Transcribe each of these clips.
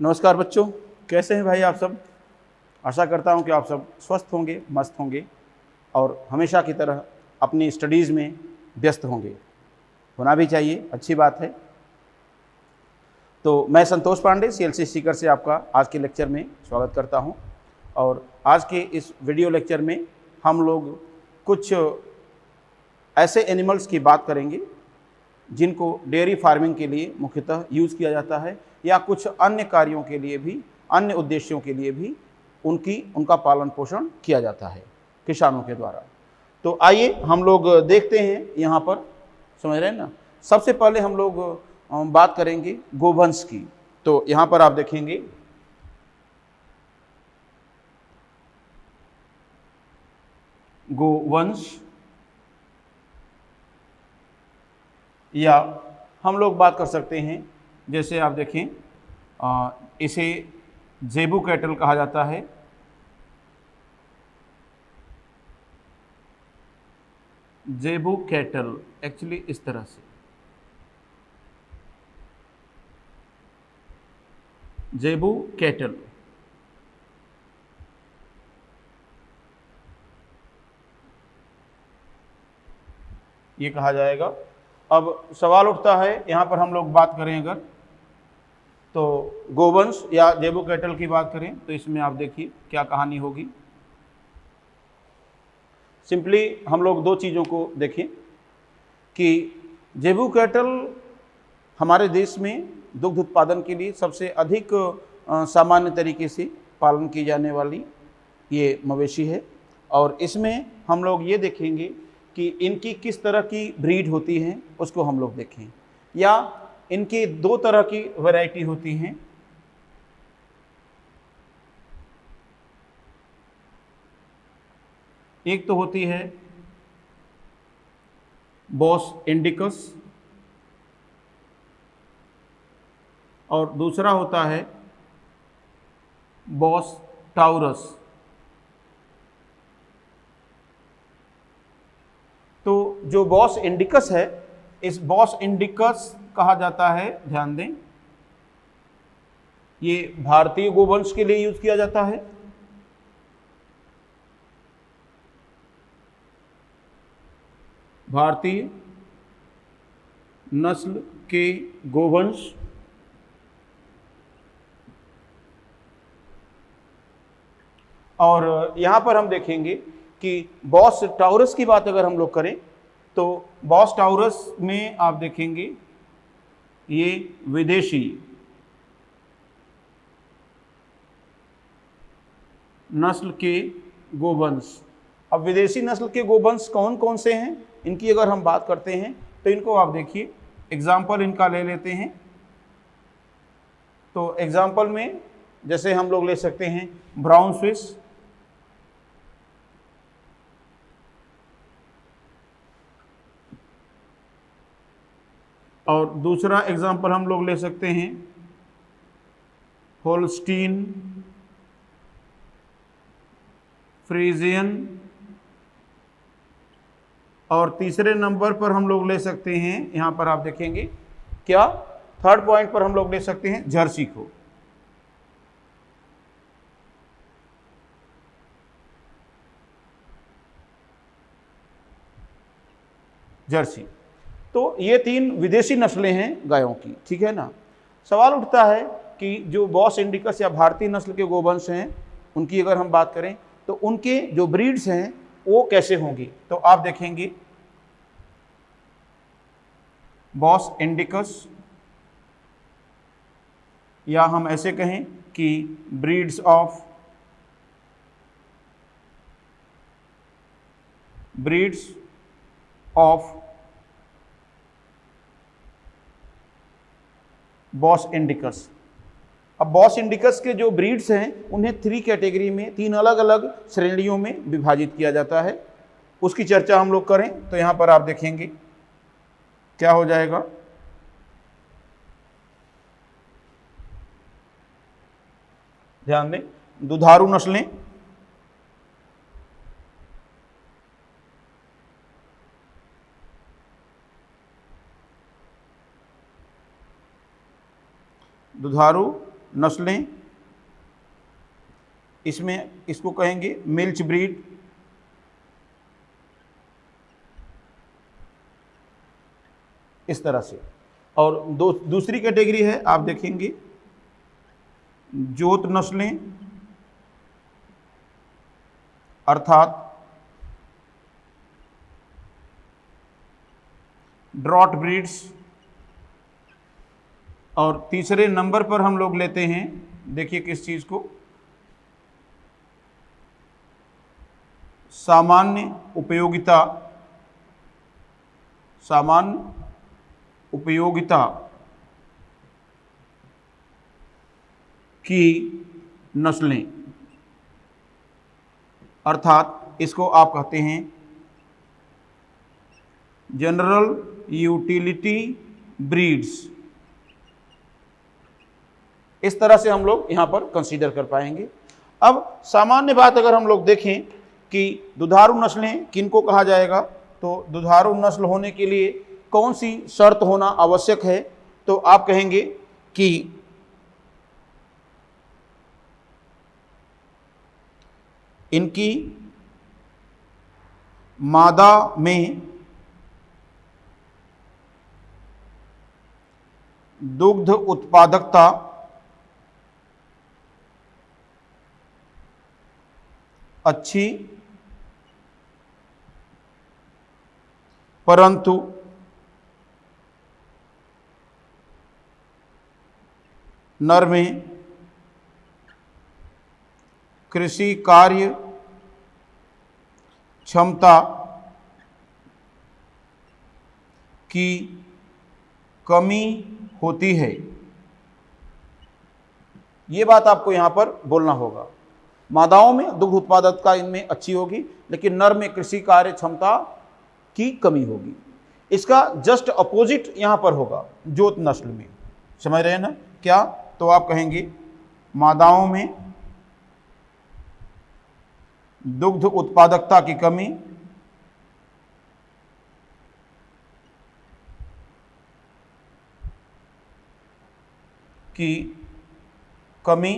नमस्कार बच्चों, कैसे हैं भाई आप सब। आशा करता हूं कि आप सब स्वस्थ होंगे, मस्त होंगे और हमेशा की तरह अपनी स्टडीज़ में व्यस्त होंगे। होना भी चाहिए, अच्छी बात है। तो मैं संतोष पांडे CLC सीकर से आपका आज के लेक्चर में स्वागत करता हूं। और आज के इस वीडियो लेक्चर में हम लोग कुछ ऐसे एनिमल्स की बात करेंगे जिनको डेयरी फार्मिंग के लिए मुख्यतः यूज़ किया जाता है या कुछ अन्य कार्यों के लिए भी, अन्य उद्देश्यों के लिए भी उनका पालन पोषण किया जाता है किसानों के द्वारा। तो आइए हम लोग देखते हैं यहाँ पर, समझ रहे हैं ना। सबसे पहले हम लोग बात करेंगे गोवंश की। तो यहाँ पर आप देखेंगे गोवंश, या हम लोग बात कर सकते हैं, जैसे आप देखें इसे जेबू कैटल कहा जाता है। जेबू कैटल एक्चुअली इस तरह से, जेबू कैटल। ये कहा जाएगा। अब सवाल उठता है यहाँ पर, हम लोग बात करें अगर तो गोवंश या जेबू कैटल की बात करें तो इसमें आप देखिए क्या कहानी होगी। सिंपली हम लोग दो चीज़ों को देखें कि जेबू कैटल हमारे देश में दुग्ध उत्पादन के लिए सबसे अधिक सामान्य तरीके से पालन की जाने वाली ये मवेशी है। और इसमें हम लोग ये देखेंगे कि इनकी किस तरह की ब्रीड होती है उसको हम लोग देखें, या इनकी दो तरह की वैरायटी होती हैं। एक तो होती है बॉस इंडिकस और दूसरा होता है बॉस टाउरस। तो जो बॉस इंडिकस है, इस बॉस इंडिकस कहा जाता है, ध्यान दें, ये भारतीय गोवंश के लिए यूज किया जाता है। भारतीय नस्ल के गोवंश और यहां पर हम देखेंगे कि बॉस टाउरस की बात अगर हम लोग करें तो बॉस टाउरस में आप देखेंगे ये विदेशी नस्ल के गोवंश। अब विदेशी नस्ल के गोवंश कौन कौन से हैं, इनकी अगर हम बात करते हैं तो इनको आप देखिए, एग्जाम्पल इनका ले लेते हैं। तो एग्जाम्पल में जैसे हम लोग ले सकते हैं ब्राउन स्विस, और दूसरा एग्जाम्पल हम लोग ले सकते हैं होल्स्टीन फ्रीजियन, और तीसरे नंबर पर हम लोग ले सकते हैं, यहां पर आप देखेंगे क्या, थर्ड पॉइंट पर हम लोग ले सकते हैं जर्सी को। जर्सी। तो ये तीन विदेशी नस्लें हैं गायों की, ठीक है ना। सवाल उठता है कि जो बॉस इंडिकस या भारतीय नस्ल के गोवंश हैं उनकी अगर हम बात करें तो उनके जो ब्रीड्स हैं वो कैसे होंगी। तो आप देखेंगे बॉस इंडिकस, या हम ऐसे कहें कि ब्रीड्स ऑफ बॉस इंडिकस। अब बॉस इंडिकस के जो ब्रीड्स हैं उन्हें थ्री कैटेगरी में, तीन अलग अलग श्रेणियों में विभाजित किया जाता है। उसकी चर्चा हम लोग करें तो यहां पर आप देखेंगे क्या हो जाएगा। ध्यान दें, दुधारू नस्लें, दुधारू नस्लें, इसमें इसको कहेंगे मिल्च ब्रीड। इस तरह से। और दूसरी कैटेगरी है, आप देखेंगे जोत नस्लें, अर्थात ड्रॉट ब्रीड्स। और तीसरे नंबर पर हम लोग लेते हैं, देखिए किस चीज को, सामान्य उपयोगिता, सामान्य उपयोगिता की नस्लें, अर्थात इसको आप कहते हैं जनरल यूटिलिटी ब्रीड्स। इस तरह से हम लोग यहां पर कंसीडर कर पाएंगे। अब सामान्य बात अगर हम लोग देखें कि दुधारू नस्लें किनको कहा जाएगा, तो दुधारू नस्ल होने के लिए कौन सी शर्त होना आवश्यक है, तो आप कहेंगे कि इनकी मादा में दुग्ध उत्पादकता अच्छी, परंतु नर में कृषि कार्य क्षमता की कमी होती है। ये बात आपको यहां पर बोलना होगा। मादाओं में दुग्ध उत्पादकता इनमें अच्छी होगी, लेकिन नर में कृषि कार्य क्षमता की कमी होगी। इसका जस्ट अपोजिट यहां पर होगा जोत नस्ल में। समझ रहे हैं ना क्या? तो आप कहेंगे मादाओं में दुग्ध उत्पादकता की कमी,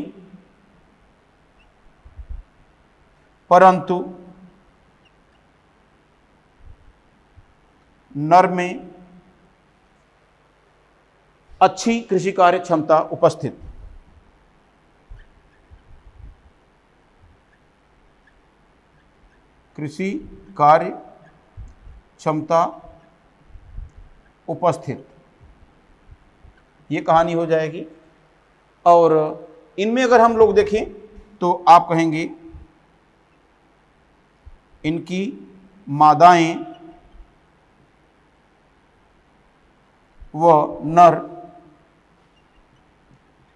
परंतु नर में अच्छी कृषि कार्य क्षमता उपस्थित। कृषि कार्य क्षमता उपस्थित, ये कहानी हो जाएगी। और इनमें अगर हम लोग देखें तो आप कहेंगे इनकी मादाएं व नर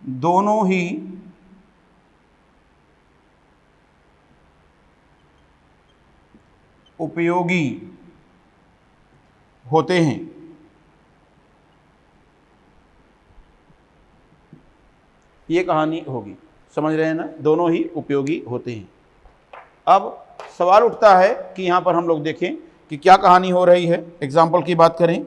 दोनों ही उपयोगी होते हैं। ये कहानी होगी। समझ रहे हैं ना? दोनों ही उपयोगी होते हैं। अब सवाल उठता है कि यहां पर हम लोग देखें कि क्या कहानी हो रही है। एग्जाम्पल की बात करें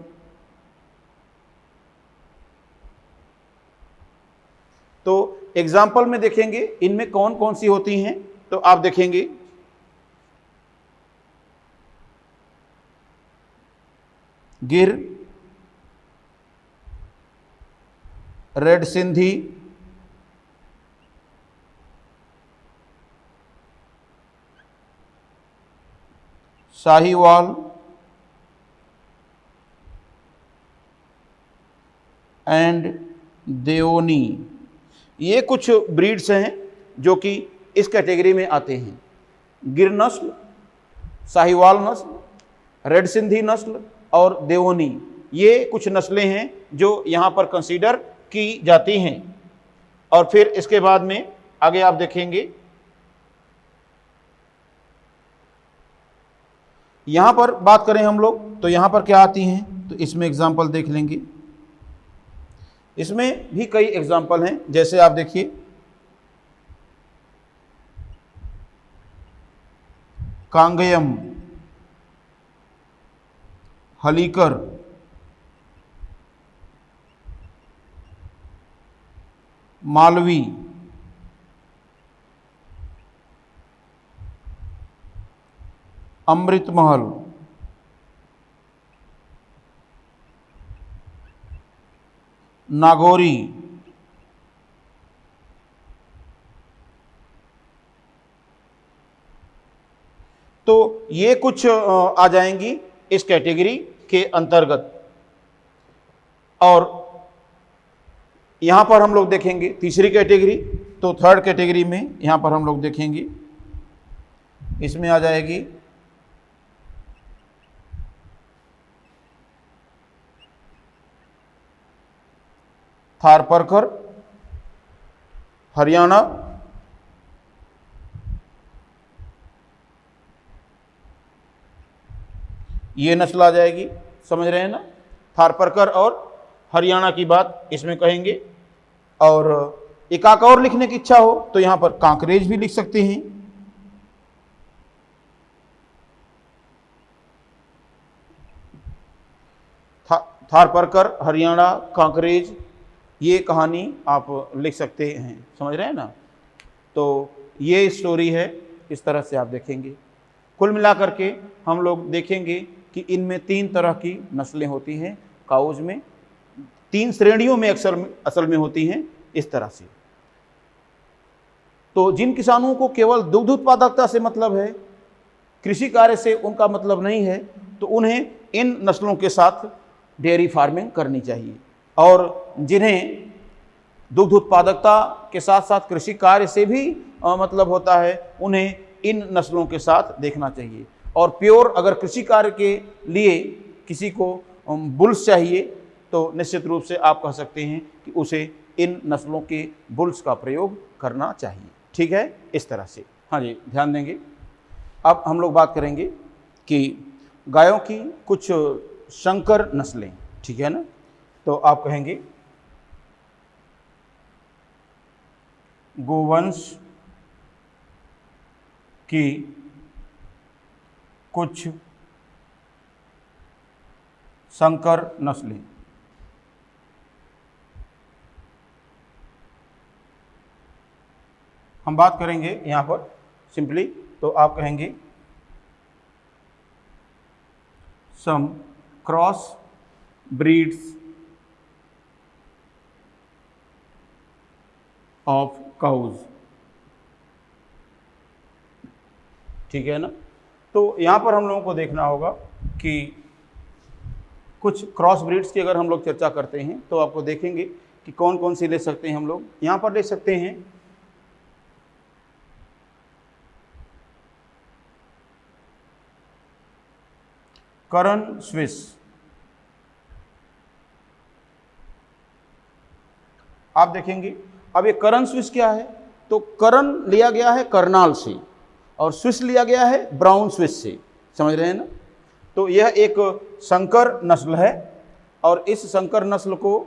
तो एग्जाम्पल में देखेंगे इनमें कौन कौन सी होती हैं। तो आप देखेंगे गिर, रेड सिंधी, साहीवाल एंड देओनी। ये कुछ ब्रीड्स हैं जो कि इस कैटेगरी में आते हैं। गिर नस्ल, साहीवाल नस्ल, रेड सिंधी नस्ल और देओनी, ये कुछ नस्लें हैं जो यहाँ पर कंसीडर की जाती हैं। और फिर इसके बाद में आगे आप देखेंगे यहाँ पर बात करें हम लोग तो यहाँ पर क्या आती हैं, तो इसमें एग्जाम्पल देख लेंगे। इसमें भी कई एग्जाम्पल हैं, जैसे आप देखिए कांगयम, हलीकर, मालवी, अमृत महल, नागौरी, तो ये कुछ आ जाएंगी इस कैटेगरी के अंतर्गत। और यहां पर हम लोग देखेंगे तीसरी कैटेगरी, तो थर्ड कैटेगरी में यहां पर हम लोग देखेंगे, इसमें आ जाएगी थारपारकर, हरियाणा, ये नस्ल आ जाएगी, समझ रहे हैं ना। थारपारकर और हरियाणा की बात इसमें कहेंगे। और एक आका और लिखने की इच्छा हो तो यहां पर कांकरेज भी लिख सकते हैं। थारपारकर, हरियाणा, कांकरेज, ये कहानी आप लिख सकते हैं, समझ रहे हैं ना। तो ये स्टोरी है, इस तरह से आप देखेंगे। कुल मिलाकर के हम लोग देखेंगे कि इनमें 3 तरह की नस्लें होती हैं काउज में, 3 श्रेणियों में असल में होती हैं इस तरह से। तो जिन किसानों को केवल दुग्ध उत्पादकता से मतलब है, कृषि कार्य से उनका मतलब नहीं है, तो उन्हें इन नस्लों के साथ डेयरी फार्मिंग करनी चाहिए। और जिन्हें दुग्ध उत्पादकता के साथ साथ कृषि कार्य से भी मतलब होता है, उन्हें इन नस्लों के साथ देखना चाहिए। और प्योर अगर कृषि कार्य के लिए किसी को बुल्स चाहिए तो निश्चित रूप से आप कह सकते हैं कि उसे इन नस्लों के बुल्स का प्रयोग करना चाहिए। ठीक है, इस तरह से। हाँ जी, ध्यान देंगे। अब हम लोग बात करेंगे कि गायों की कुछ संकर नस्लें, ठीक है ना। तो आप कहेंगे गोवंश की कुछ संकर नस्लें। हम बात करेंगे यहां पर सिंपली, तो आप कहेंगे सम क्रॉस ब्रीड्स ऑफ काउज, ठीक है ना। तो यहाँ पर हम लोगों को देखना होगा कि कुछ क्रॉस ब्रीड्स की अगर हम लोग चर्चा करते हैं तो आपको देखेंगे कि कौन कौन सी ले सकते हैं हम लोग। यहाँ पर ले सकते हैं करन स्विस, आप देखेंगे। अब ये करन स्विस क्या है, तो करन लिया गया है करनाल से और स्विस लिया गया है ब्राउन स्विस से, समझ रहे हैं ना। तो यह एक संकर नस्ल है और इस संकर नस्ल को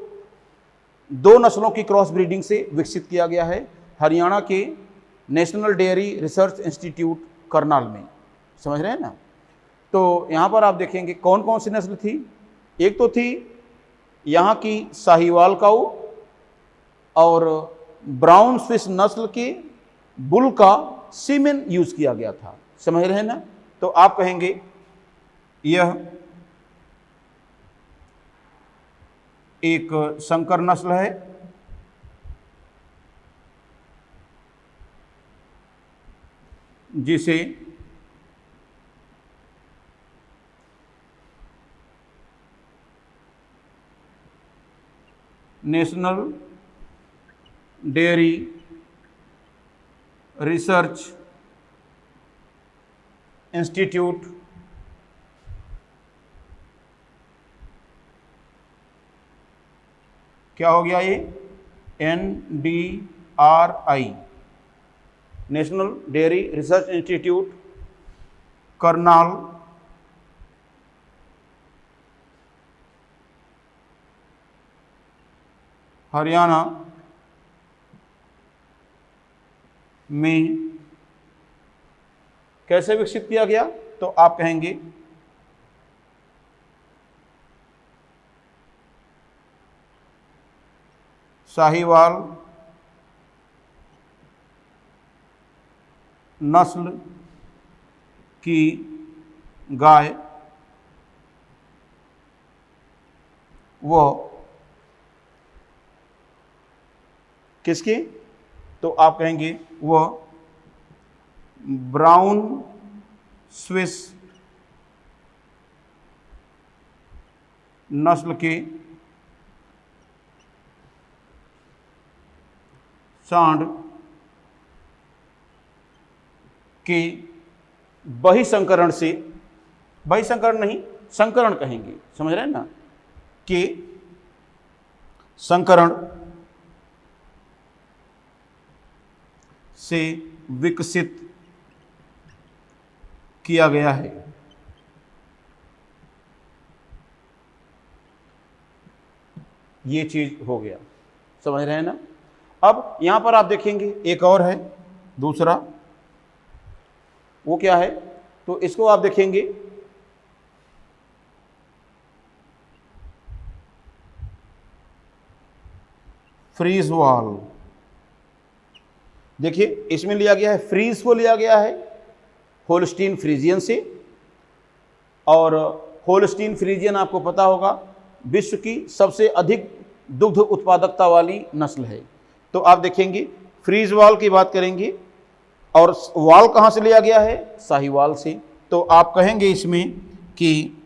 2 नस्लों की क्रॉस ब्रीडिंग से विकसित किया गया है हरियाणा के national dairy research institute Karnal में, समझ रहे हैं ना। तो यहाँ पर आप देखेंगे कौन कौन सी नस्ल थी। एक तो थी यहाँ की साहिवाल काऊ और ब्राउन स्विस नस्ल के बुल का सीमेन यूज किया गया था, समझ रहे हैं ना। तो आप कहेंगे यह एक संकर नस्ल है जिसे नेशनल डेयरी रिसर्च इंस्टीट्यूट क्या हो गया ये, NDRI, national dairy research institute Karnal Haryana में कैसे विकसित किया गया। तो आप कहेंगे साहिवाल नस्ल की गाय वो किसकी, तो आप कहेंगे वह ब्राउन स्विस नस्ल के सांड के बहिसंकरण से, बहिसंकरण नहीं संकरण कहेंगे, समझ रहे हैं ना, के संकरण से विकसित किया गया है। ये चीज हो गया, समझ रहे हैं ना। अब यहां पर आप देखेंगे एक और है दूसरा, वो क्या है, तो इसको आप देखेंगे फ्रीज वॉल। देखिए इसमें लिया गया है, फ्रीज को लिया गया है होल्स्टीन फ्रीजियन से, और होल्स्टीन फ्रीजियन आपको पता होगा विश्व की सबसे अधिक दुग्ध उत्पादकता वाली नस्ल है। तो आप देखेंगे फ्रीज वॉल की बात करेंगे, और वॉल कहां से लिया गया है, साहीवाल से। तो आप कहेंगे इसमें कि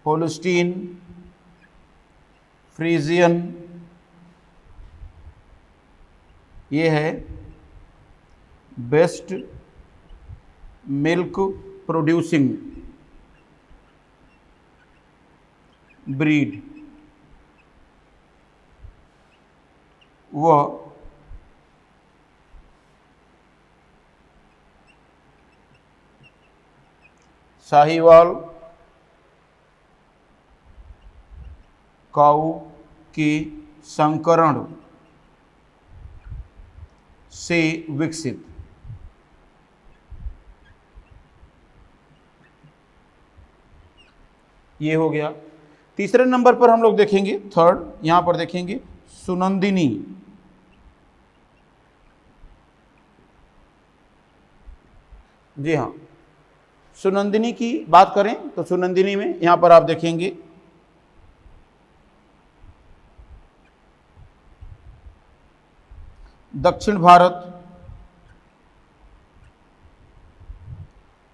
होल्स्टीन फ्रीजियन ये है बेस्ट मिल्क प्रोड्यूसिंग ब्रीड, वह साहीवाल काऊ के संकरण से विकसित। ये हो गया। तीसरे नंबर पर हम लोग देखेंगे, थर्ड यहां पर देखेंगे सुनंदिनी। जी हाँ, सुनंदिनी की बात करें तो सुनंदिनी में यहां पर आप देखेंगे दक्षिण भारत,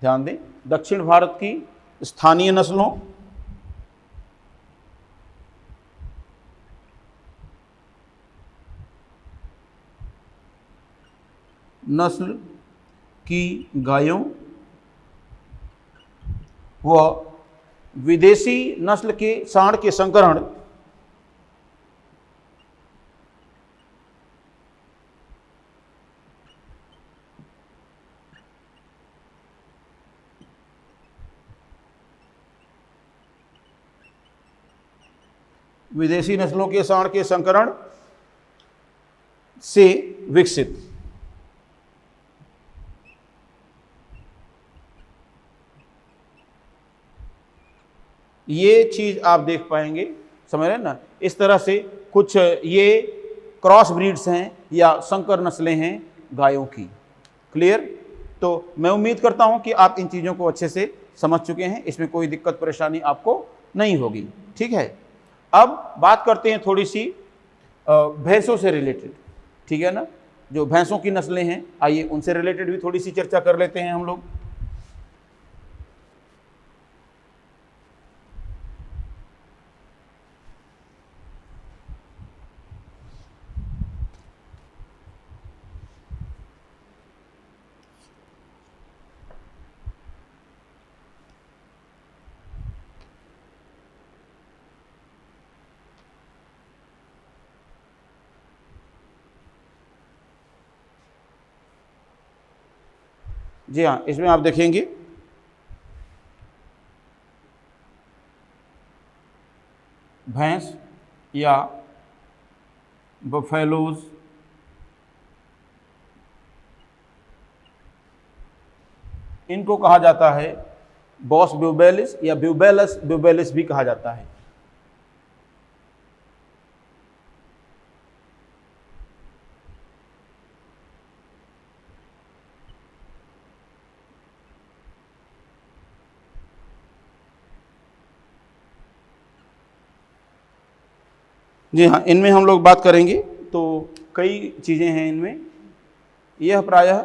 ध्यान दें, दक्षिण भारत की स्थानीय नस्लों नस्ल की गायों व विदेशी नस्ल के सांड के संकरण विदेशी नस्लों के सांड के संकरण से विकसित। ये चीज आप देख पाएंगे, समझ रहे हैं ना। इस तरह से कुछ ये क्रॉस ब्रीड्स हैं या संकर नस्लें हैं गायों की। क्लियर। तो मैं उम्मीद करता हूं कि आप इन चीज़ों को अच्छे से समझ चुके हैं, इसमें कोई दिक्कत परेशानी आपको नहीं होगी। ठीक है, अब बात करते हैं थोड़ी सी भैंसों से रिलेटेड, ठीक है ना। जो भैंसों की नस्लें हैं, आइए उनसे रिलेटेड भी थोड़ी सी चर्चा कर लेते हैं हम लोग। जी हाँ, इसमें आप देखेंगे भैंस या बफेलोज इनको कहा जाता है बॉस ब्यूबेलिस या ब्यूबेलस ब्यूबेलिस भी कहा जाता है। जी हाँ, इनमें हम लोग बात करेंगे तो कई चीज़ें हैं इनमें। यह प्रायः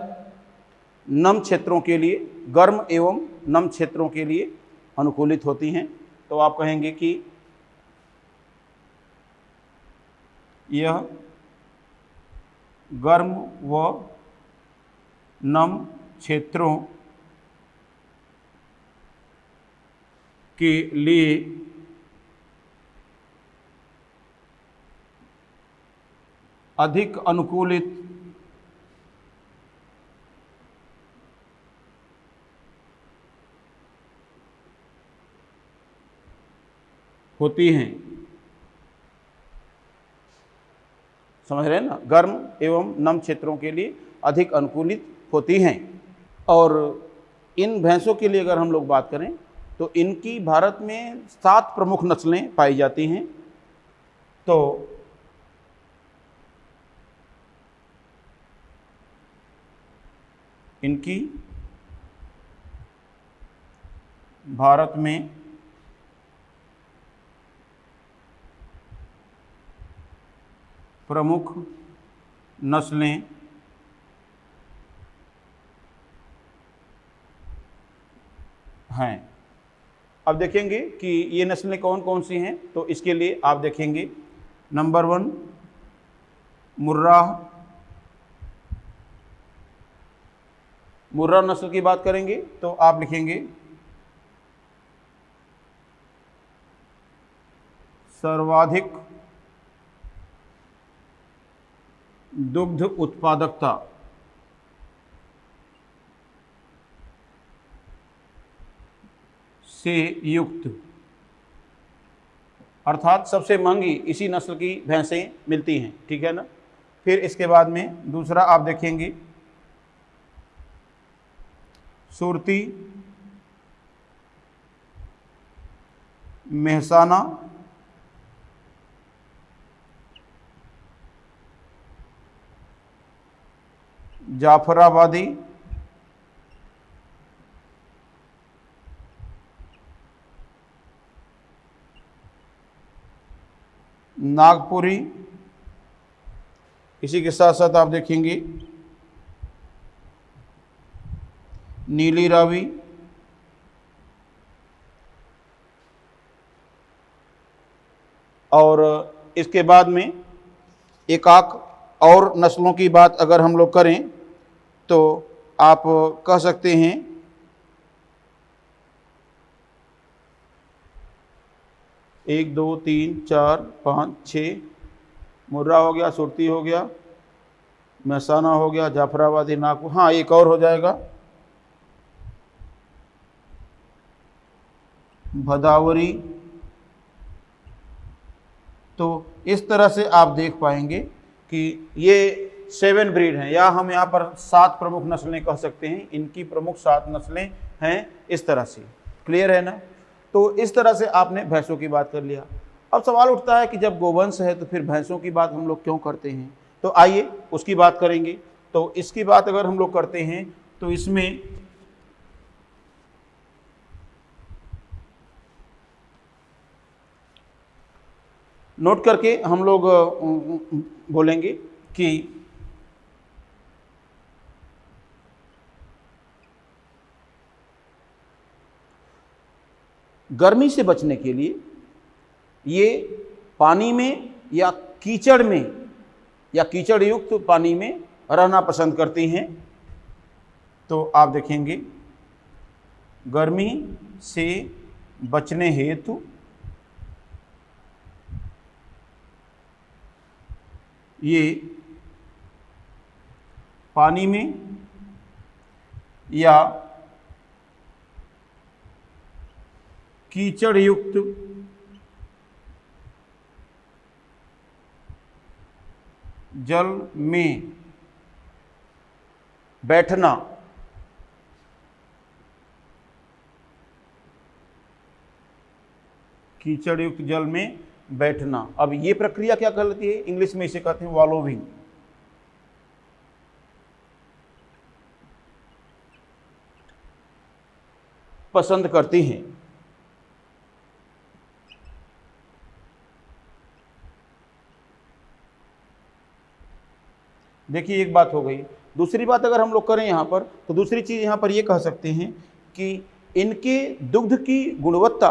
नम क्षेत्रों के लिए, गर्म एवं नम क्षेत्रों के लिए अनुकूलित होती हैं। तो आप कहेंगे कि यह गर्म व नम क्षेत्रों के लिए अधिक अनुकूलित होती हैं। समझ रहे हैं ना, गर्म एवं नम क्षेत्रों के लिए अधिक अनुकूलित होती हैं। और इन भैंसों के लिए अगर हम लोग बात करें तो इनकी भारत में 7 प्रमुख नस्लें पाई जाती हैं। तो इनकी भारत में प्रमुख नस्लें हैं। अब देखेंगे कि ये नस्लें कौन कौन सी हैं। तो इसके लिए आप देखेंगे, नंबर 1 मुर्राह। मुर्राह नस्ल की बात करेंगे तो आप लिखेंगे सर्वाधिक दुग्ध उत्पादकता से युक्त, अर्थात सबसे महंगी इसी नस्ल की भैंसें मिलती हैं। ठीक है ना। फिर इसके बाद में दूसरा आप देखेंगे सुरती, मेहसाना, जाफराबादी, नागपुरी। इसी के साथ साथ आप देखेंगे नीली रावी, और इसके बाद में एक आक और नस्लों की बात अगर हम लोग करें तो आप कह सकते हैं 1 2 3 4 5 6 मुर्रा हो गया, सुरती हो गया, मेहसाना हो गया, जाफराबादी, नागपुर। हाँ, एक और हो जाएगा भदावरी। तो इस तरह से आप देख पाएंगे कि ये 7 ब्रीड हैं, या हम यहाँ पर 7 प्रमुख नस्लें कह सकते हैं। इनकी प्रमुख 7 नस्लें हैं इस तरह से। क्लियर है ना। तो इस तरह से आपने भैंसों की बात कर लिया। अब सवाल उठता है कि जब गोवंश है तो फिर भैंसों की बात हम लोग क्यों करते हैं। तो आइए उसकी बात करेंगे। तो इसकी बात अगर हम लोग करते हैं तो इसमें नोट करके हम लोग बोलेंगे कि गर्मी से बचने के लिए ये पानी में या कीचड़ में या कीचड़ युक्त पानी में रहना पसंद करती हैं। तो आप देखेंगे गर्मी से बचने हेतु ये पानी में या कीचड़ युक्त जल में बैठना कीचड़ युक्त जल में बैठना। अब ये प्रक्रिया क्या कहलाती है, इंग्लिश में इसे कहते हैं वॉलोविंग। पसंद करती हैं। देखिए एक बात हो गई। दूसरी बात अगर हम लोग करें यहाँ पर, तो दूसरी चीज़ यहाँ पर ये कह सकते हैं कि इनके दुग्ध की गुणवत्ता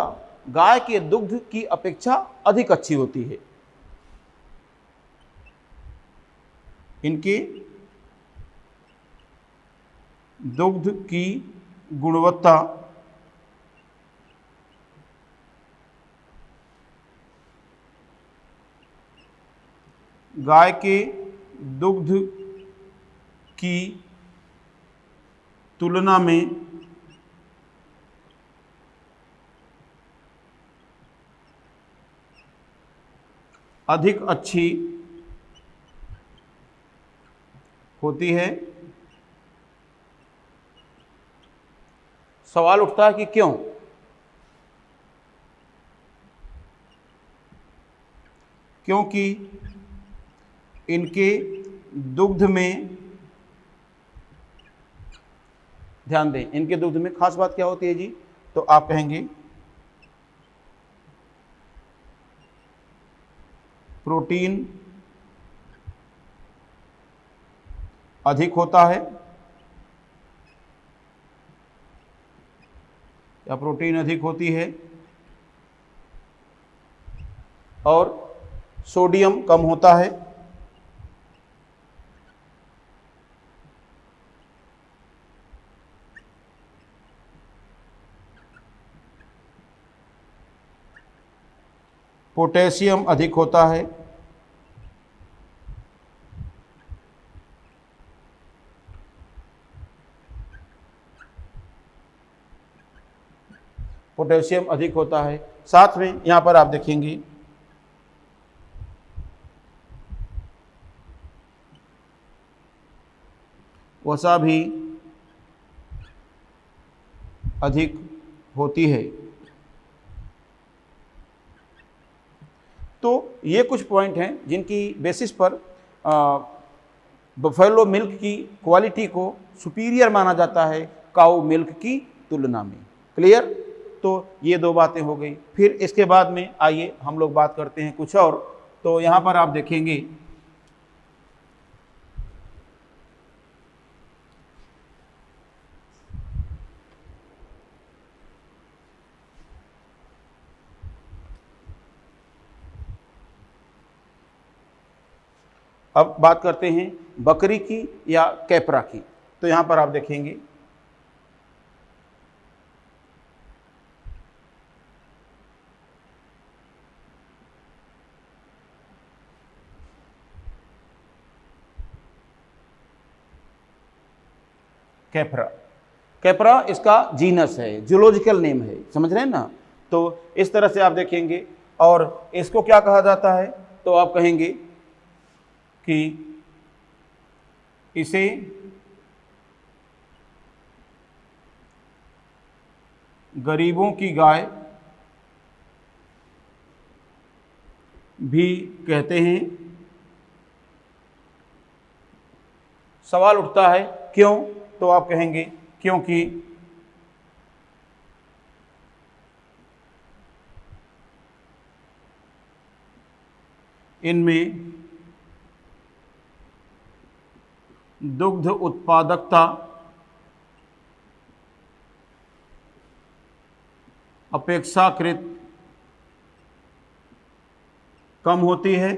गाय के दुग्ध की अपेक्षा अधिक अच्छी होती है। इनके दुग्ध की गुणवत्ता गाय के दुग्ध की तुलना में अधिक अच्छी होती है। सवाल उठता है कि क्यों? क्योंकि इनके दुग्ध में, ध्यान दें, इनके दुग्ध में खास बात क्या होती है जी? तो आप कहेंगे प्रोटीन अधिक होता है, या प्रोटीन अधिक होती है, और सोडियम कम होता है। पोटेशियम अधिक होता है। पोटेशियम अधिक होता है। साथ में यहां पर आप देखेंगे वसा भी अधिक होती है। तो ये कुछ पॉइंट हैं जिनकी बेसिस पर बफेलो मिल्क की क्वालिटी को सुपीरियर माना जाता है काऊ मिल्क की तुलना में। क्लियर? तो ये दो बातें हो गई। फिर इसके बाद में आइए हम लोग बात करते हैं कुछ और। तो यहाँ पर आप देखेंगे अब बात करते हैं बकरी की या कैपरा की। तो यहाँ पर आप देखेंगे कैपरा। कैपरा इसका जीनस है, जूलॉजिकल नेम है, समझ रहे हैं ना? तो इस तरह से आप देखेंगे। और इसको क्या कहा जाता है? तो आप कहेंगे कि इसे गरीबों की गाय भी कहते हैं। सवाल उठता है क्यों? तो आप कहेंगे क्योंकि इनमें दुग्ध उत्पादकता अपेक्षाकृत कम होती है,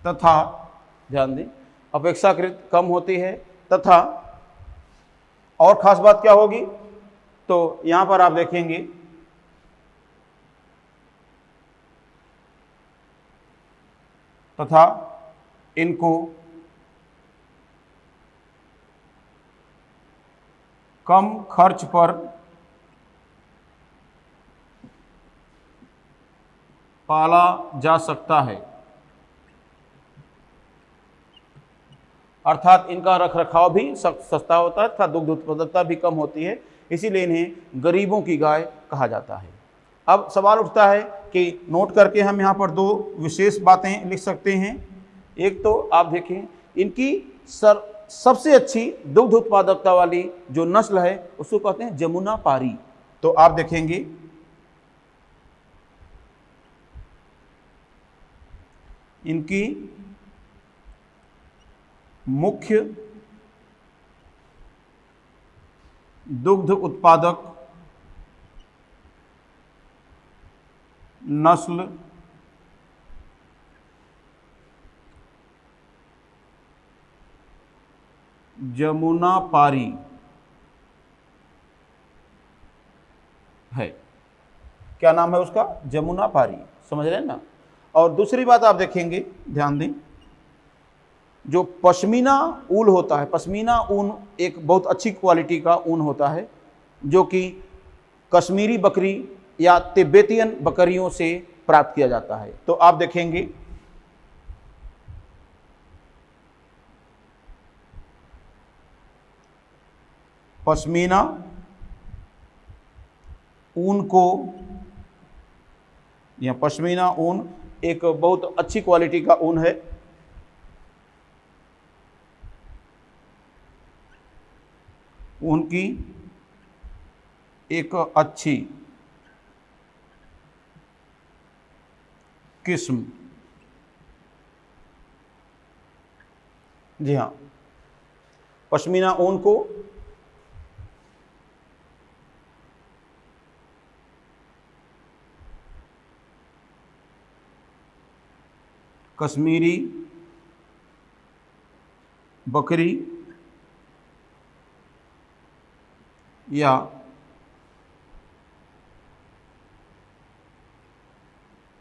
तथा, ध्यान दें, अपेक्षाकृत कम होती है तथा और खास बात क्या होगी? तो यहां पर आप देखेंगे तथा इनको कम खर्च पर पाला जा सकता है। अर्थात इनका रखरखाव भी सस्ता होता है तथा दुग्ध उत्पादकता भी कम होती है, इसीलिए इन्हें गरीबों की गाय कहा जाता है। अब सवाल उठता है कि नोट करके हम यहाँ पर दो विशेष बातें लिख सकते हैं। एक तो आप देखें, इनकी सबसे अच्छी दुग्ध उत्पादकता वाली जो नस्ल है उसको कहते हैं जमुना पारी। तो आप देखेंगे इनकी मुख्य दुग्ध उत्पादक नस्ल जमुनापारी है। क्या नाम है उसका? जमुनापारी। समझ रहे हैं ना। और दूसरी बात आप देखेंगे, ध्यान दें, जो पश्मीना ऊल होता है, पश्मीना ऊन एक बहुत अच्छी क्वालिटी का ऊन होता है जो कि कश्मीरी बकरी या तिब्बतियन बकरियों से प्राप्त किया जाता है। तो आप देखेंगे पश्मीना ऊन को, या पश्मीना ऊन एक बहुत अच्छी क्वालिटी का ऊन है। ऊन की एक अच्छी किस्म, जी हाँ, पश्मीना ऊन को कश्मीरी बकरी या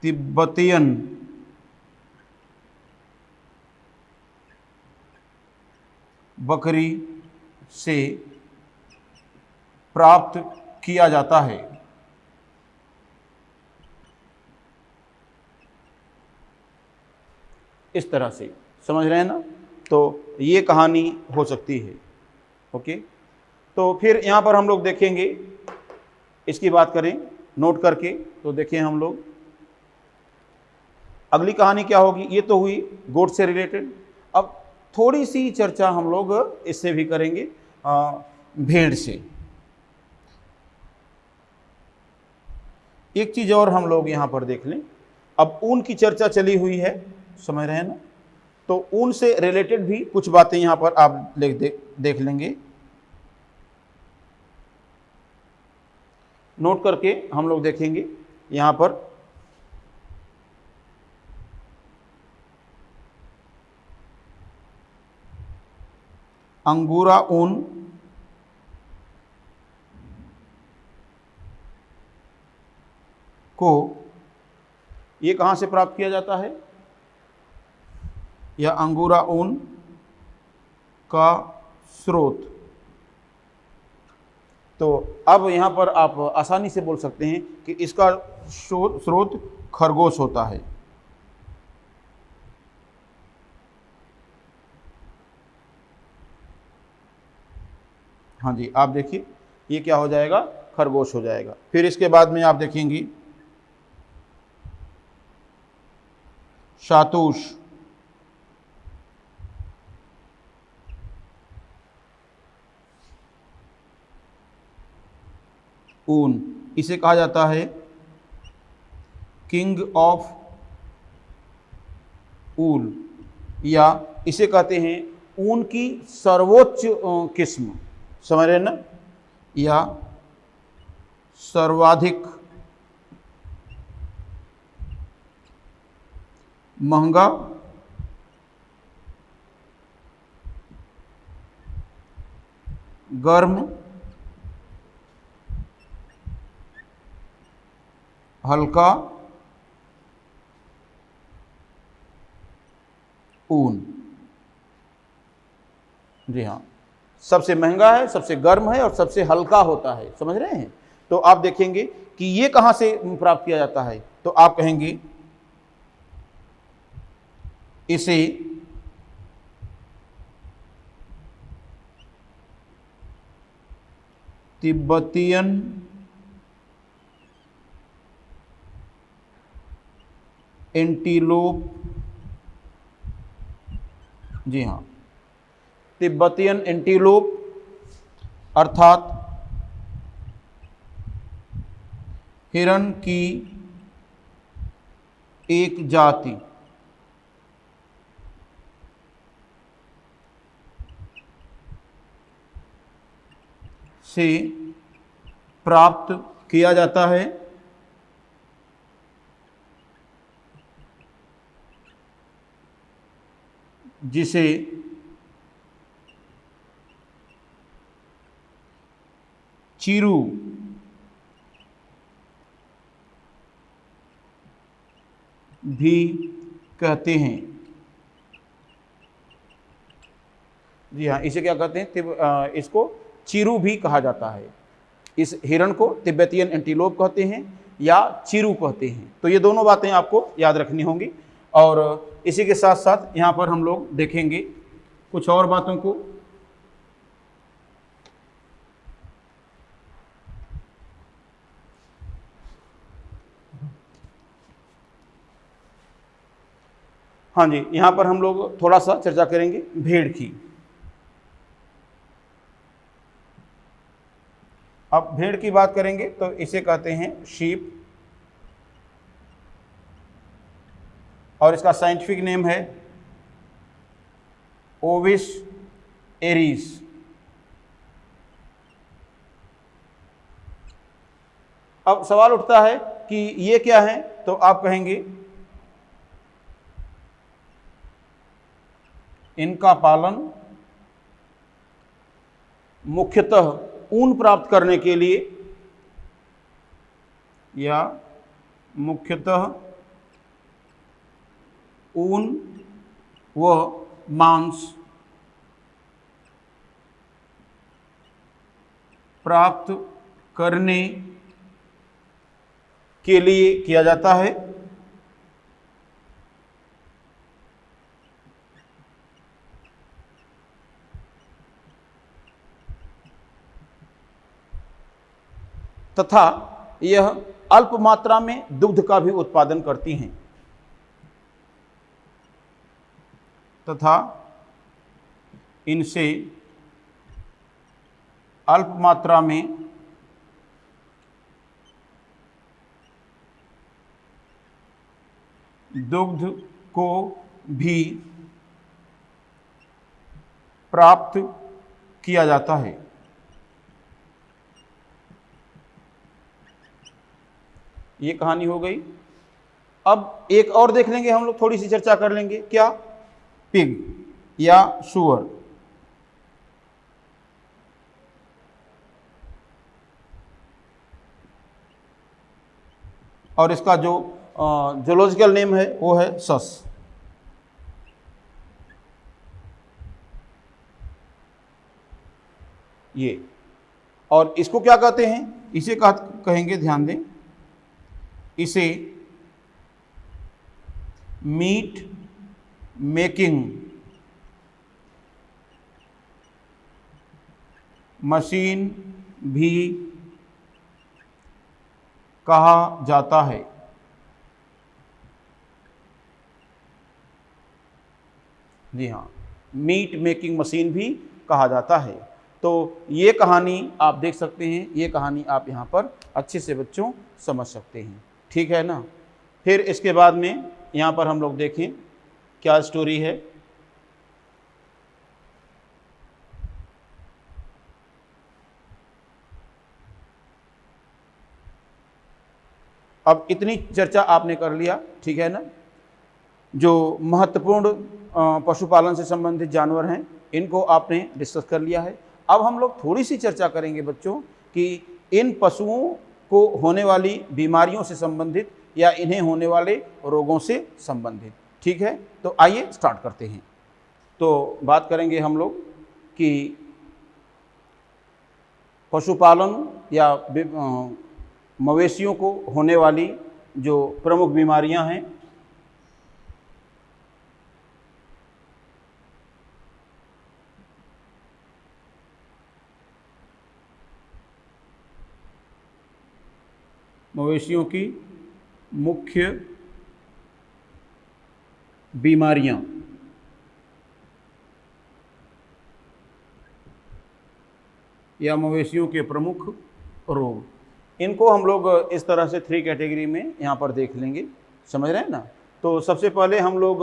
तिब्बतियन बकरी से प्राप्त किया जाता है। इस तरह से, समझ रहे हैं ना। तो ये कहानी हो सकती है। ओके, तो फिर यहाँ पर हम लोग देखेंगे, इसकी बात करें नोट करके, तो देखें हम लोग अगली कहानी क्या होगी। ये तो हुई गोट से रिलेटेड। अब थोड़ी सी चर्चा हम लोग इससे भी करेंगे, भेड़ से। एक चीज़ और हम लोग यहाँ पर देख लें। अब ऊन की चर्चा चली हुई है, समझ रहे हैं ना। तो ऊन से रिलेटेड भी कुछ बातें यहाँ पर आप देख लेंगे। नोट करके हम लोग देखेंगे यहाँ पर अंगूरा ऊन को ये कहाँ से प्राप्त किया जाता है, या अंगूरा ऊन का स्रोत। तो अब यहाँ पर आप आसानी से बोल सकते हैं कि इसका स्रोत खरगोश होता है। हाँ जी, आप देखिए ये क्या हो जाएगा, खरगोश हो जाएगा। फिर इसके बाद में आप देखेंगी शातूश ऊन, इसे कहा जाता है किंग ऑफ ऊल, या इसे कहते हैं ऊन की सर्वोच्च किस्म, समझ रहे हैं ना, या सर्वाधिक महंगा गर्म हल्का ऊन। जी हाँ, सबसे महंगा है, सबसे गर्म है और सबसे हल्का होता है, समझ रहे हैं। तो आप देखेंगे कि ये कहाँ से प्राप्त किया जाता है, तो आप कहेंगे इसे तिब्बतियन एंटीलोप, जी हाँ, तिब्बतियन एंटीलोप अर्थात हिरण की एक जाति से प्राप्त किया जाता है, जिसे चीरू भी कहते हैं। जी हाँ, इसे क्या कहते हैं? इसको चीरू भी कहा जाता है। इस हिरण को तिब्बतियन एंटीलोप कहते हैं या चीरू कहते हैं। तो ये दोनों बातें आपको याद रखनी होंगी। और इसी के साथ साथ यहाँ पर हम लोग देखेंगे कुछ और बातों को। हाँ जी, यहाँ पर हम लोग थोड़ा सा चर्चा करेंगे भेड़ की। अब भेड़ की बात करेंगे तो इसे कहते हैं शीप, और इसका साइंटिफिक नेम है ओविस एरीज। अब सवाल उठता है कि ये क्या है? तो आप कहेंगे इनका पालन मुख्यतः ऊन प्राप्त करने के लिए या मुख्यतः ऊन व मांस प्राप्त करने के लिए किया जाता है। तथा यह अल्प मात्रा में दुग्ध का भी उत्पादन करती हैं। तथा इनसे अल्प मात्रा में दुग्ध को भी प्राप्त किया जाता है। ये कहानी हो गई। अब एक और देख लेंगे हम लोग, थोड़ी सी चर्चा कर लेंगे। क्या? पिग या सुअर। और इसका जो जूलॉजिकल नेम है वो है सस। ये, और इसको क्या कहते हैं? इसे कहेंगे, ध्यान दें, इसे मीट मेकिंग मशीन भी कहा जाता है। जी हाँ, मीट मेकिंग मशीन भी कहा जाता है। तो ये कहानी आप देख सकते हैं, ये कहानी आप यहाँ पर अच्छे से बच्चों समझ सकते हैं। ठीक है ना? फिर इसके बाद में यहाँ पर हम लोग देखें क्या स्टोरी है। अब इतनी चर्चा आपने कर लिया, ठीक है ना? जो महत्वपूर्ण पशुपालन से संबंधित जानवर हैं इनको आपने डिस्कस कर लिया है। अब हम लोग थोड़ी सी चर्चा करेंगे बच्चों कि इन पशुओं को होने वाली बीमारियों से संबंधित या इन्हें होने वाले रोगों से संबंधित। ठीक है, तो आइए स्टार्ट करते हैं। तो बात करेंगे हम लोग कि पशुपालन या मवेशियों को होने वाली जो प्रमुख बीमारियां हैं। मवेशियों की मुख्य बीमारियां या मवेशियों के प्रमुख रोग, इनको हम लोग इस तरह से 3 कैटेगरी में यहाँ पर देख लेंगे। समझ रहे हैं ना? तो सबसे पहले हम लोग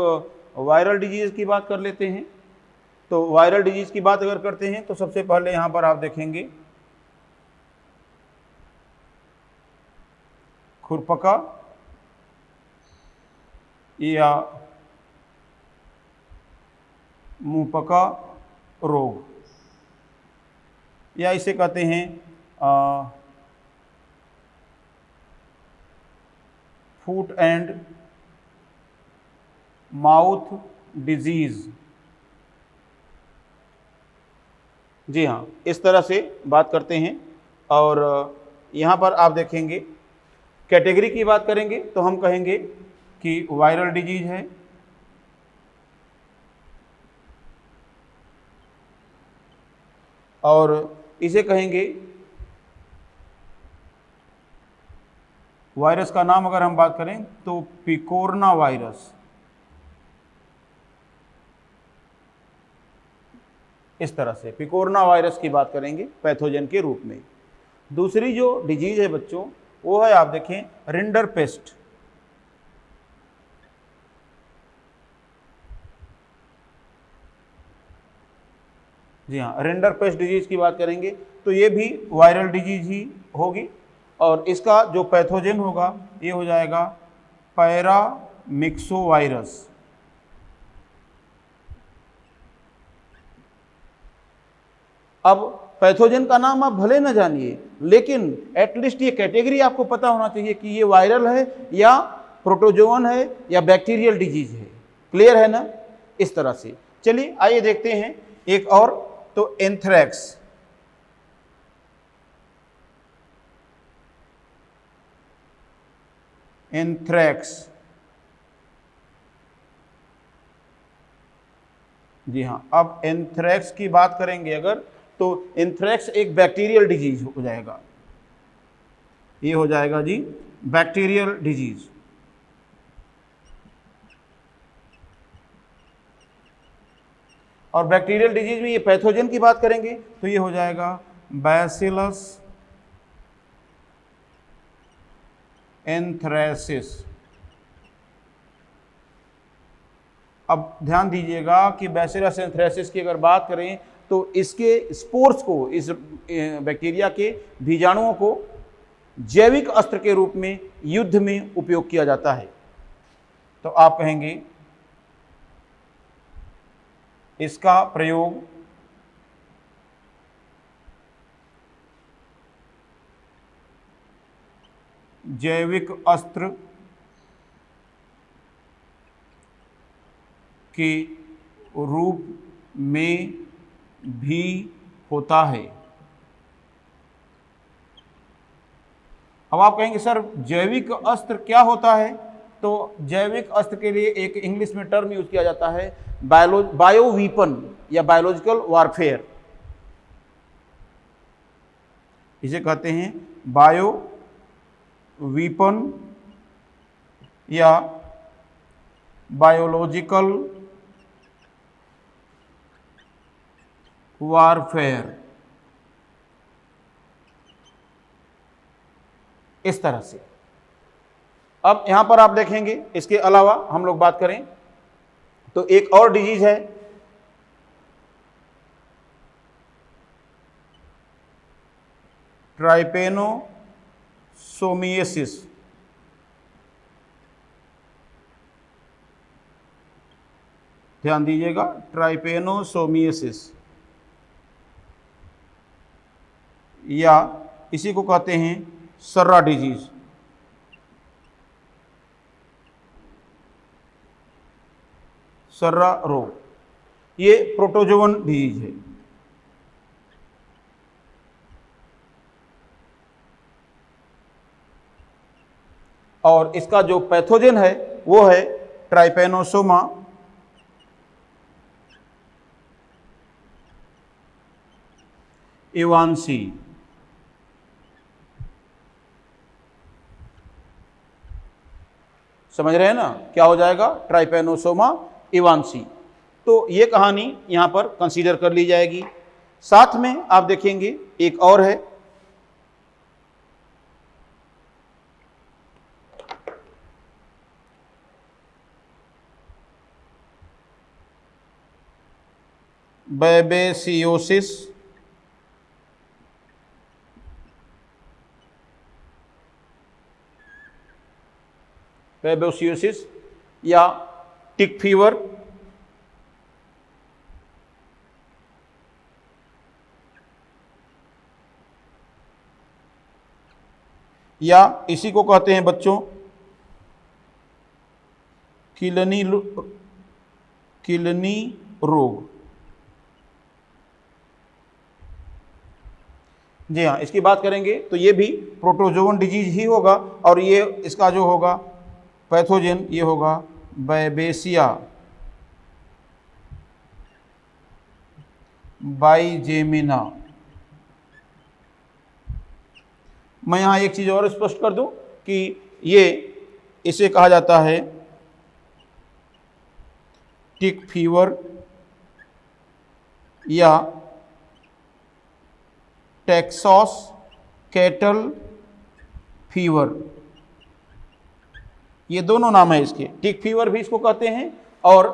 वायरल डिजीज़ की बात कर लेते हैं। तो वायरल डिजीज़ की बात अगर करते हैं तो सबसे पहले यहाँ पर आप देखेंगे खुरपका या मुंहपका रोग, या इसे कहते हैं फूट एंड माउथ डिजीज। जी हाँ, इस तरह से बात करते हैं। और यहाँ पर आप देखेंगे कैटेगरी की बात करेंगे तो हम कहेंगे कि वायरल डिजीज है, और इसे कहेंगे, वायरस का नाम अगर हम बात करें तो पिकोरना वायरस, इस तरह से पिकोरना वायरस की बात करेंगे पैथोजन के रूप में। दूसरी जो डिजीज है बच्चों वो है, आप देखें, रिंडरपेस्ट। जी हाँ, रिंडरपेस्ट डिजीज की बात करेंगे तो ये भी वायरल डिजीज ही होगी, और इसका जो पैथोजन होगा ये हो जाएगा पैरामिक्सोवायरस। अब पैथोजन का नाम आप भले न जानिए, लेकिन एटलीस्ट ये कैटेगरी आपको पता होना चाहिए कि ये वायरल है या प्रोटोजोवन है या बैक्टीरियल डिजीज है। क्लियर है ना? इस तरह से चलिए आइए देखते हैं एक और, तो एंथ्रैक्स। एंथ्रैक्स, जी हाँ, अब एंथ्रैक्स की बात करेंगे अगर, तो एंथ्रैक्स एक बैक्टीरियल डिजीज हो जाएगा। ये हो जाएगा जी बैक्टीरियल डिजीज। और बैक्टीरियल डिजीज में ये पैथोजन की बात करेंगे तो ये हो जाएगा बैसिलस एंथ्रेसिस। अब ध्यान दीजिएगा कि बैसिलस एंथ्रेसिस की अगर बात करें तो इसके स्पोर्स को, इस बैक्टीरिया के बीजाणुओं को जैविक अस्त्र के रूप में युद्ध में उपयोग किया जाता है। तो आप कहेंगे इसका प्रयोग जैविक अस्त्र के रूप में भी होता है। अब आप कहेंगे सर जैविक अस्त्र क्या होता है? तो जैविक अस्त्र के लिए एक इंग्लिश में टर्म यूज किया जाता है बायो वीपन या बायोलॉजिकल वारफेयर। इसे कहते हैं बायो वीपन या बायोलॉजिकल वारफेयर, इस तरह से। अब यहां पर आप देखेंगे इसके अलावा हम लोग बात करें तो एक और डिजीज है ट्राइपेनोसोमियासिस। ध्यान दीजिएगा, ट्राइपेनोसोमियासिस, या इसी को कहते हैं सर्रा डिजीज। सर्रा रोग, ये प्रोटोजोवन डिजीज है। और इसका जो पैथोजन है वो है ट्राइपेनोसोमा इवांसी। समझ रहे हैं ना क्या हो जाएगा? ट्राइपेनोसोमा इवांसी। तो ये कहानी यहां पर कंसीडर कर ली जाएगी। साथ में आप देखेंगे एक और है बेबेसियोसिस। बेबोसियोसिस या टिक फीवर, या इसी को कहते हैं बच्चों किलनी रोग। जी हाँ, इसकी बात करेंगे तो ये भी प्रोटोजोवन डिजीज ही होगा, और ये इसका जो होगा पैथोजन ये होगा बैबेसिया बाइजेमिना। मैं यहाँ एक चीज़ और स्पष्ट कर दूं कि ये इसे कहा जाता है टिक फीवर या टेक्सास कैटल फीवर, ये दोनों नाम है इसके। टिक फीवर भी इसको कहते हैं और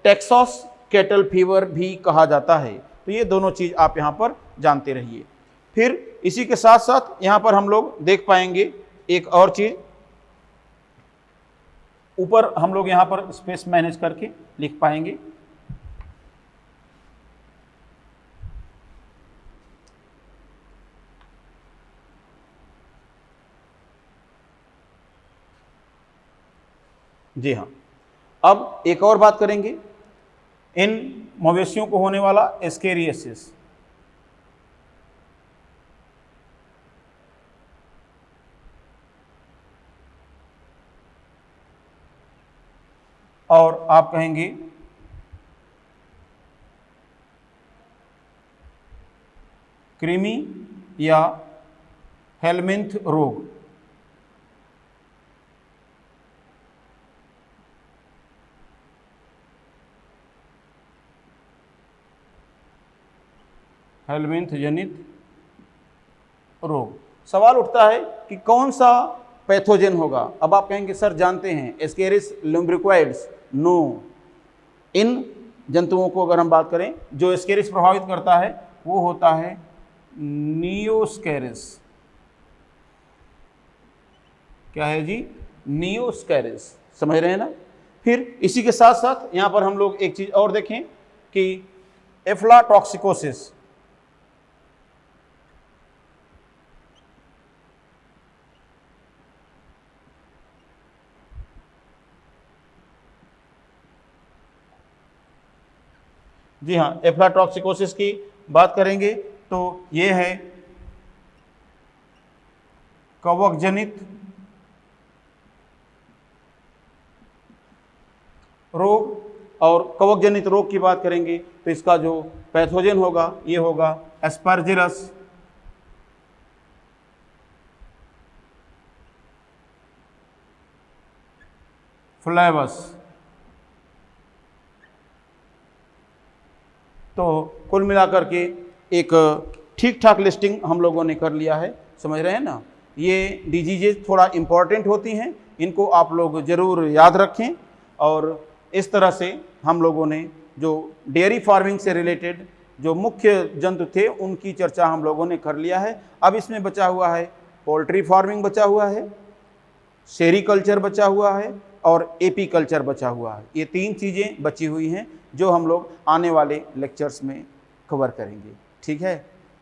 टेक्सास कैटल फीवर भी कहा जाता है। तो ये दोनों चीज़ आप यहाँ पर जानते रहिए। फिर इसी के साथ साथ यहाँ पर हम लोग देख पाएंगे एक और चीज़, ऊपर हम लोग यहाँ पर स्पेस मैनेज करके लिख पाएंगे। जी हाँ, अब एक और बात करेंगे, इन मवेशियों को होने वाला एस्केरियासिस। और आप कहेंगे कृमि या हेलमिंथ रोग। हेलमिंथ जनित रोग। सवाल उठता है कि कौन सा पैथोजन होगा। अब आप कहेंगे सर जानते हैं एस्केरिस लुम्ब्रिक्वाइड्स। नो, इन जंतुओं को अगर हम बात करें जो एस्केरिस प्रभावित करता है वो होता है नियोस्केरिस। क्या है जी? नियोस्केरिस। समझ रहे हैं ना। फिर इसी के साथ साथ यहां पर हम लोग एक चीज और देखें कि एफ्लाटॉक्सिकोसिस। जी हाँ, एफ्लाटॉक्सिकोसिस की बात करेंगे तो ये है कवक जनित रोग। और कवक जनित रोग की बात करेंगे तो इसका जो पैथोजन होगा ये होगा एस्परजिलस फ्लेवस। तो कुल मिलाकर के एक ठीक ठाक लिस्टिंग हम लोगों ने कर लिया है। समझ रहे हैं ना। ये डिजीजेज थोड़ा इम्पॉर्टेंट होती हैं, इनको आप लोग ज़रूर याद रखें। और इस तरह से हम लोगों ने जो डेयरी फार्मिंग से रिलेटेड जो मुख्य जंतु थे उनकी चर्चा हम लोगों ने कर लिया है। अब इसमें बचा हुआ है पोल्ट्री फार्मिंग बचा हुआ है, सेरीकल्चर बचा हुआ है और एपी कल्चर बचा हुआ है। ये तीन चीज़ें बची हुई हैं जो हम लोग आने वाले लेक्चर्स में कवर करेंगे। ठीक है,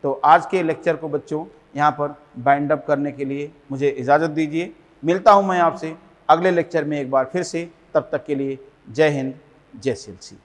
तो आज के लेक्चर को बच्चों यहाँ पर बाइंड अप करने के लिए मुझे इजाज़त दीजिए। मिलता हूँ मैं आपसे अगले लेक्चर में एक बार फिर से। तब तक के लिए जय हिंद, जय सिलसी।